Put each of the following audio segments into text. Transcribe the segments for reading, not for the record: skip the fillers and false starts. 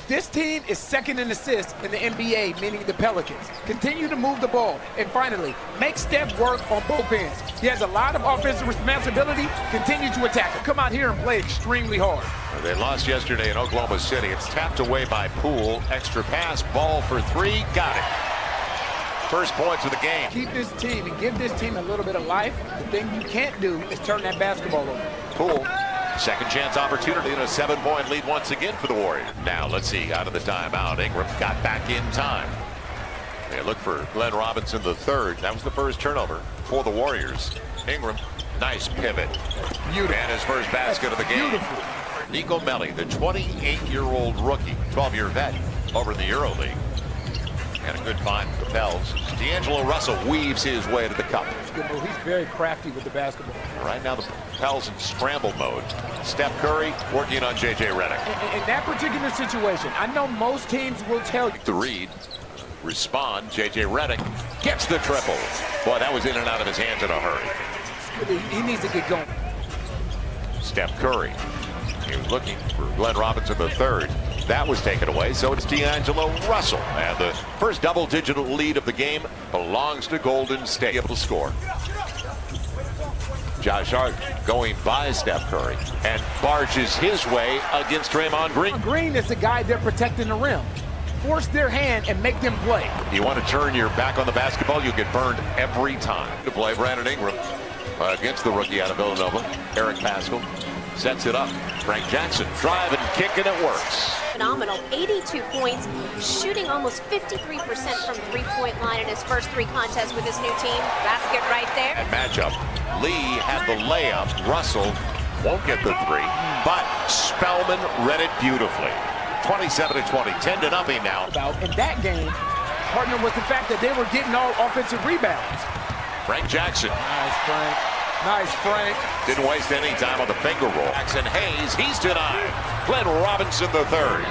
This team is second in assists in the NBA, meaning the Pelicans. Continue to move the ball. And finally, make Steph work on both ends. He has a lot of offensive responsibility. Continue to attack him. Come out here and play extremely hard. They lost yesterday in Oklahoma City. It's tapped away by Poole. Extra pass, ball for three. Got it. First points of the game. Keep this team and give this team a little bit of life. The thing you can't do is turn that basketball over. Poole. Second chance opportunity and a 7-point lead once again for the Warriors. Now let's see, out of the timeout, Ingram got back in time. They look for Glenn Robinson the third. That was the first turnover for the Warriors. Ingram, nice pivot. Beautiful. And his first basket of the game. Beautiful. Nico Melli, the 28-year-old rookie, 12-year vet over in the EuroLeague. And a good find for the Pels. D'Angelo Russell weaves his way to the cup. Good move. He's very crafty with the basketball. Right now the Pels in scramble mode. Steph Curry working on J.J. Redick. In that particular situation, I know most teams will tell you to read, respond. J.J. Redick gets the triple. Boy, that was in and out of his hands in a hurry. He needs to get going. Steph Curry. He was looking for Glenn Robinson the third. That was taken away, so it's D'Angelo Russell. And the first double-digit lead of the game belongs to Golden State. Able to score. Josh Hart going by Steph Curry and barges his way against Draymond Green. Green is the guy they're protecting the rim. Force their hand and make them play. You want to turn your back on the basketball, you get burned every time. To play Brandon Ingram against the rookie out of Villanova, Eric Paschall. Sets it up. Frank Jackson drive and kick, and it works. Phenomenal. 82 points, shooting almost 53% from three-point line in his first three contests with his new team. Basket right there. And matchup. Lee had the layup. Russell won't get the three, but Spellman read it beautifully. 27-20, 10-0 now. In that game, partner was the fact that they were getting all offensive rebounds. Frank Jackson. Nice, Frank. Nice, Frank. Didn't waste any time on the finger roll. Jackson Hayes, he's denied. Glenn Robinson the third.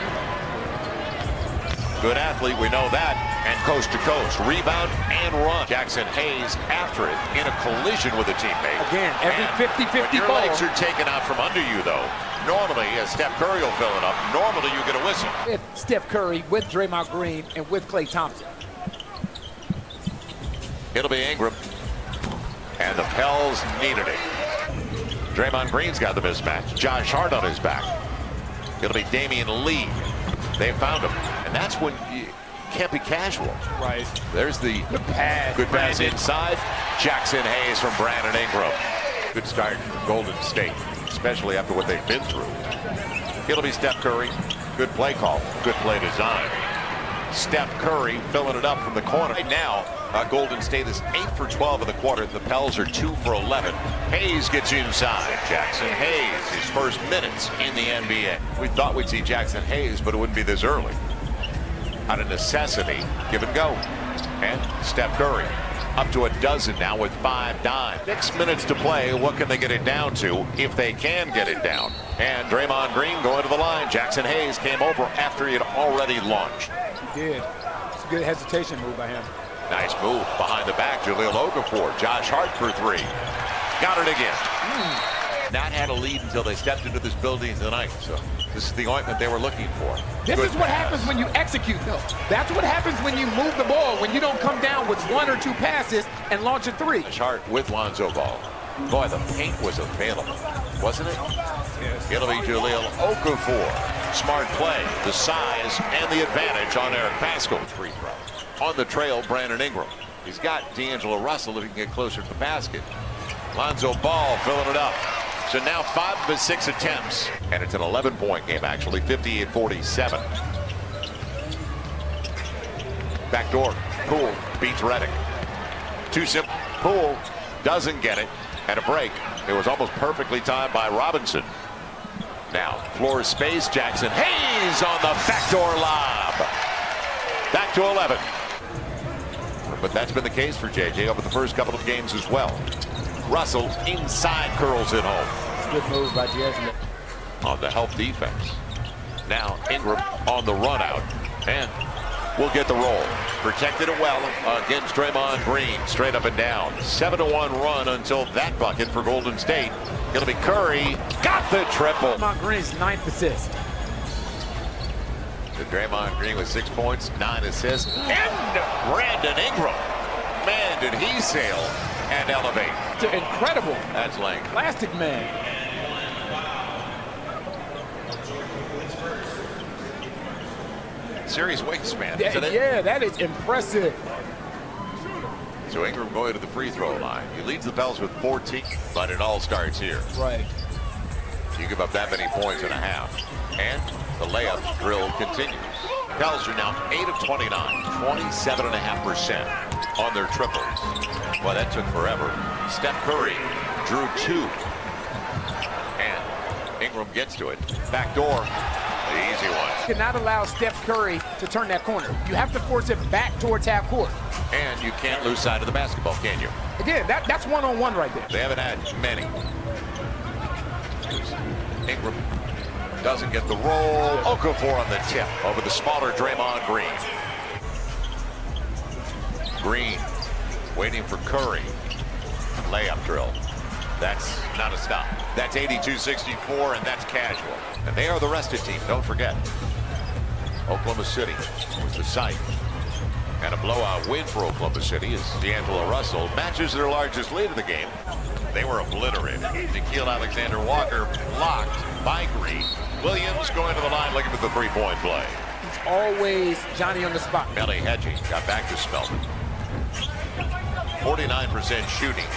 Good athlete, we know that. And coast to coast, rebound and run. Jackson Hayes after it in a collision with a teammate. Again, every 50-50 when your ball. legs are taken out from under you, though, normally, as Steph Curry will fill it up, normally you get a whistle. With Steph Curry, with Draymond Green, and with Klay Thompson. It'll be Ingram. And the Pels needed it. Draymond Green's got the mismatch. Josh Hart on his back. It'll be Damian Lee. They found him. And that's when you can't be casual. Right. There's the pass. Good pass inside. Jackson Hayes from Brandon Ingram. Good start for Golden State, especially after what they've been through. It'll be Steph Curry. Good play call. Good play design. Steph Curry filling it up from the corner. Right now, Golden State is 8 for 12 in the quarter. The Pels are 2 for 11. Hayes gets inside. Jackson Hayes, his first minutes in the NBA. We thought we'd see Jackson Hayes, but it wouldn't be this early. Out of necessity, give and go. And Steph Curry up to a dozen now with 5 dimes. 6 minutes to play. What can they get it down to if they can get it down? And Draymond Green going to the line. Jackson Hayes came over after he had already launched. He did. It's a good hesitation move by him. Nice move behind the back. Jahlil Okafor. Josh Hart for three. Got it again. Not had a lead until they stepped into this building tonight. So this is the ointment they were looking for. This is what happens when you execute, though. That's what happens when you move the ball, when you don't come down with 1 or 2 passes and launch a three. Josh Hart with Lonzo Ball. Boy, the paint was available, wasn't it? Yes. It'll be Jahlil Okafor. Smart play, the size, and the advantage on Eric Paschall. Free throw. On the trail, Brandon Ingram. He's got D'Angelo Russell if he can get closer to the basket. Lonzo Ball filling it up. So now 5 of his 6 attempts. And it's an 11-point game, actually, 58-47. Backdoor. Poole beats Redick. Too simple. Poole doesn't get it. And a break. It was almost perfectly timed by Robinson. Now, floor space. Jackson Hayes on the backdoor lob. Back to 11. But that's been the case for JJ over the first couple of games as well. Russell inside curls it home. Good move by D'Angelo. On the help defense. Now Ingram on the run out. And we'll get the roll. Protected it well against Draymond Green. Straight up and down. 7-1 run until that bucket for Golden State. It'll be Curry. Got the triple. Draymond Green's 9th assist. So Draymond Green with 6 points, 9 assists, and Brandon Ingram. Man, did he sail and elevate. Incredible. That's length. Plastic man. Serious wingspan, Yeah, isn't it? yeah, that is impressive. So Ingram going to the free throw line. He leads the Pels with 14, but it all starts here. Right. You give up that many points and a half. And the layup drill continues. Pels are now 8 of 29, 27.5% on their triples. Well, that took forever. Steph Curry drew 2. And Ingram gets to it. Back door. The easy one. You cannot allow Steph Curry to turn that corner. You have to force it back towards half court. And you can't lose sight of the basketball, can you? Again, that's one-on-one right there. They haven't had many. Ingram doesn't get the roll. Okafor on the tip over the smaller Draymond Green. Green waiting for Curry. Layup drill. That's not a stop. That's 82-64, and that's casual. And they are the rested team, don't forget. Oklahoma City was the site. And a blowout win for Oklahoma City as D'Angelo Russell matches their largest lead of the game. They were obliterated. Nickeil Alexander-Walker blocked by Green. Williams going to the line looking for the three-point play. He's always Johnny on the spot. Melly Hedgie got back to Spellman. 49% shooting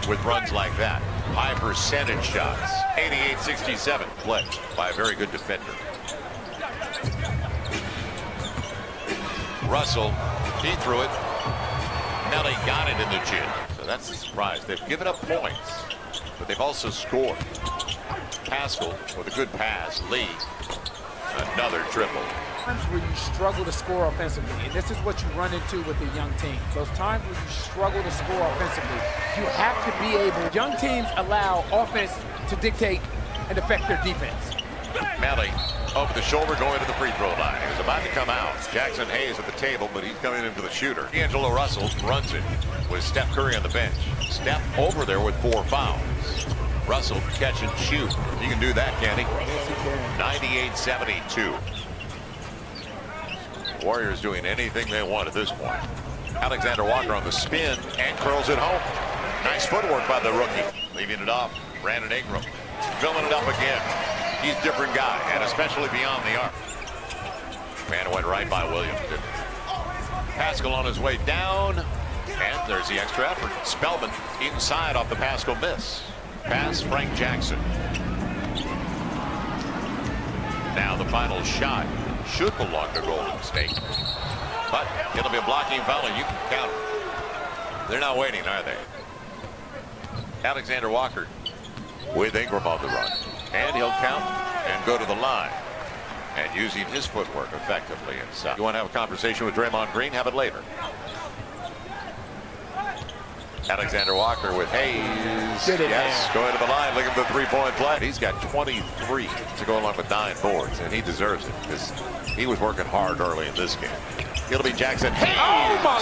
with runs like that. High percentage shots. 88-67. Play by a very good defender. Russell, he threw it. Melly got it in the chin. So that's a surprise. They've given up points, but they've also scored. Pascal with a good pass. Lee, another triple. Times where you struggle to score offensively, and this is what you run into with a young team. Those times where you struggle to score offensively, you have to be able. Young teams allow offense to dictate and affect their defense. Melly over the shoulder going to the free throw line. He was about to come out. Jackson Hayes at the table, but he's coming in for the shooter. D'Angelo Russell runs it with Steph Curry on the bench. Steph over there with 4 fouls. Russell catch and shoot. He can do that, can he? Yes, he can. 98-72. Warriors doing anything they want at this point. Alexander Walker on the spin and curls it home. Nice footwork by the rookie. Leaving it off. Brandon Ingram filling it up again. He's a different guy, and especially beyond the arc. Man, it went right by Williams, didn't it? Pascal on his way down, and there's the extra effort. Spellman inside off the Pascal miss. Pass, Frank Jackson. Now the final shot should belong to Golden State. But it'll be a blocking foul, and you can count it. They're not waiting, are they? Alexander Walker with Ingram on the run. And he'll count and go to the line. And using his footwork effectively inside. You want to have a conversation with Draymond Green? Have it later. Alexander Walker with Hayes. Yes, going to the line, looking for the three-point play. He's got 23 to go along with 9 boards, and he deserves it because he was working hard early in this game. It'll be Jackson Hayes. Oh my!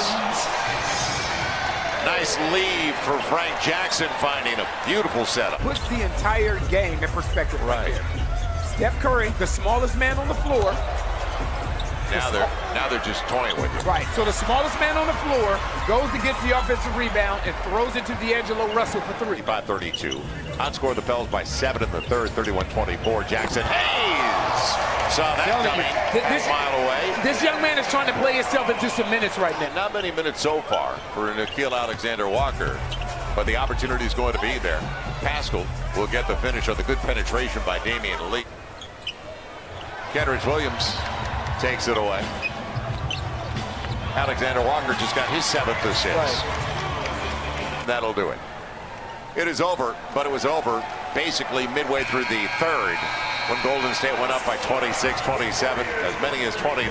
Nice lead for Frank Jackson, finding a beautiful setup. Puts the entire game in perspective right here. Steph Curry, the smallest man on the floor. Now they're just toying with you. Right, so the smallest man on the floor goes to get the offensive rebound and throws it to D'Angelo Russell for 3. 35-32. Outscored the Pels by 7 in the third, 31-24. Jackson Hayes saw that coming a mile away. This young man is trying to play himself into some minutes right now. Not many minutes so far for Nickeil Alexander-Walker, but the opportunity is going to be there. Pascal will get the finish on the good penetration by Damian Lee. Kendrick Williams takes it away. Alexander Walker just got his 7th assist. Right. That'll do it. It is over, but it was over basically midway through the third when Golden State went up by 26-27, as many as 29